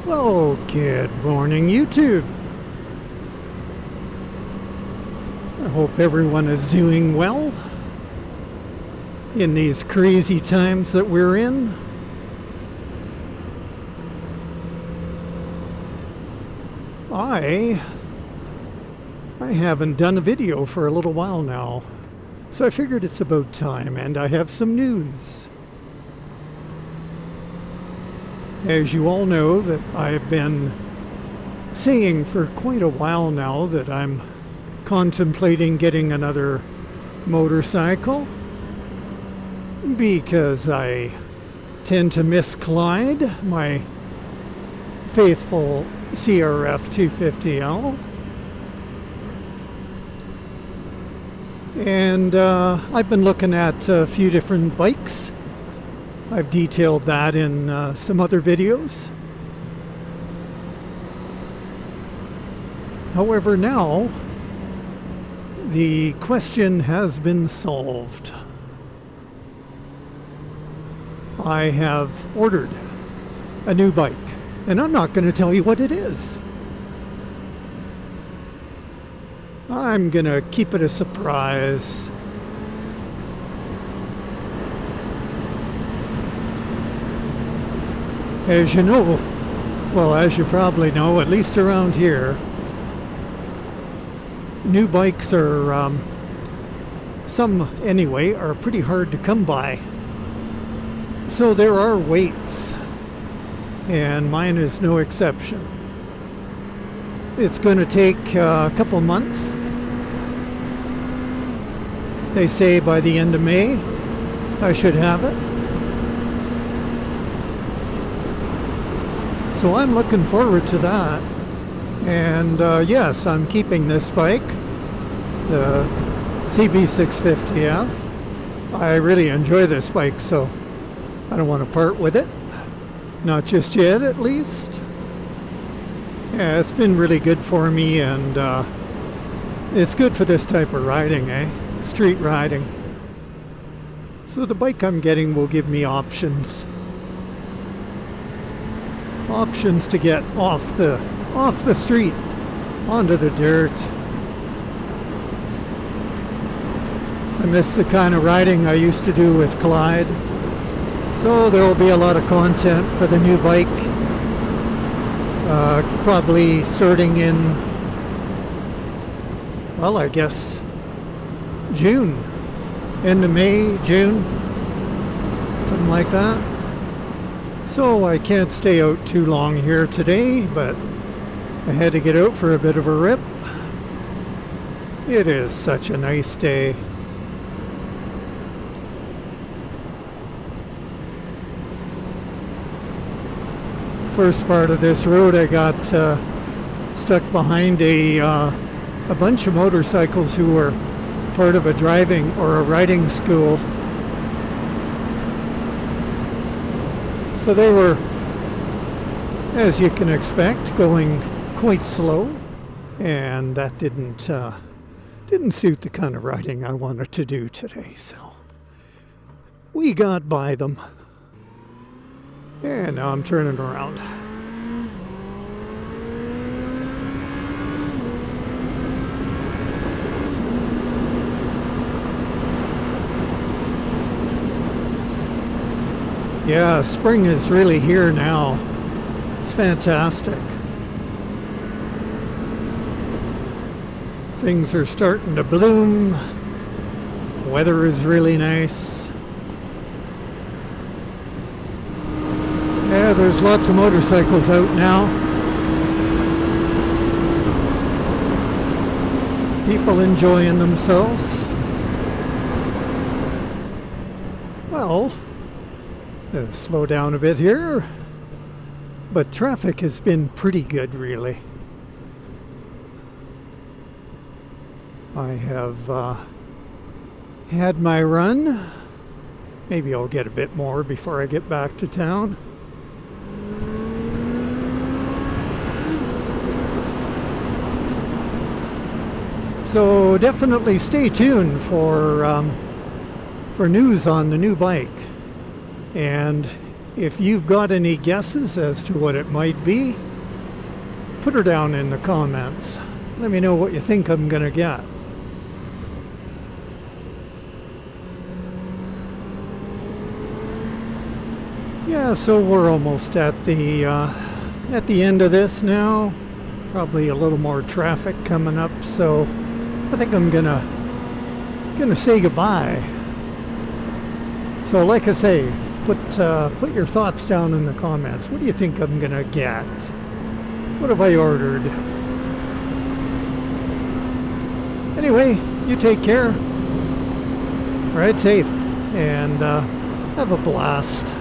Well, good morning, YouTube. I hope everyone is doing well in these crazy times that we're in. I haven't done a video for a little while now, so I figured it's about time, and I have some news. As you all know, that I've been saying for quite a while now that I'm contemplating getting another motorcycle because I tend to miss Clyde, my faithful CRF 250L. And I've been looking at a few different bikes. I've detailed that in some other videos. However, now the question has been solved. I have ordered a new bike, and I'm not going to tell you what it is. I'm going to keep it a surprise. As you know, well, as you probably know, at least around here, new bikes are, some anyway, are pretty hard to come by. So there are waits, and mine is no exception. It's going to take a couple months. They say by the end of May, I should have it. So I'm looking forward to that. And yes, I'm keeping this bike, the CB650F. I really enjoy this bike, so I don't want to part with it. Not just yet, at least. Yeah, it's been really good for me, and it's good for this type of riding, street riding. So the bike I'm getting will give me options. Options to get off the street onto the dirt. I miss the kind of riding I used to do with Clyde. So there will be a lot of content for the new bike. Probably starting in, well, I guess June. End of May, June. Something like that. So I can't stay out too long here today, but I had to get out for a bit of a rip. It is such a nice day. First part of this road I got stuck behind a bunch of motorcycles who were part of a driving or a riding school. So they were, as you can expect, going quite slow, and that didn't suit the kind of riding I wanted to do today. So we got by them, and now I'm turning around. Yeah, spring is really here now. It's fantastic. Things are starting to bloom. Weather is really nice. Yeah, there's lots of motorcycles out now. People enjoying themselves. Well, slow down a bit here, but traffic has been pretty good, really. I have had my run. Maybe I'll get a bit more before I get back to town. So definitely stay tuned for news on the new bike. And If you've got any guesses as to what it might be, put her down in the comments. Let me know what you think I'm going to get. Yeah, so we're almost at the end of this now. Probably a little more traffic coming up, so I think I'm gonna say goodbye. So, like I say, put your thoughts down in the comments. What do you think I'm gonna get? What have I ordered? Anyway, you take care. Ride safe and have a blast.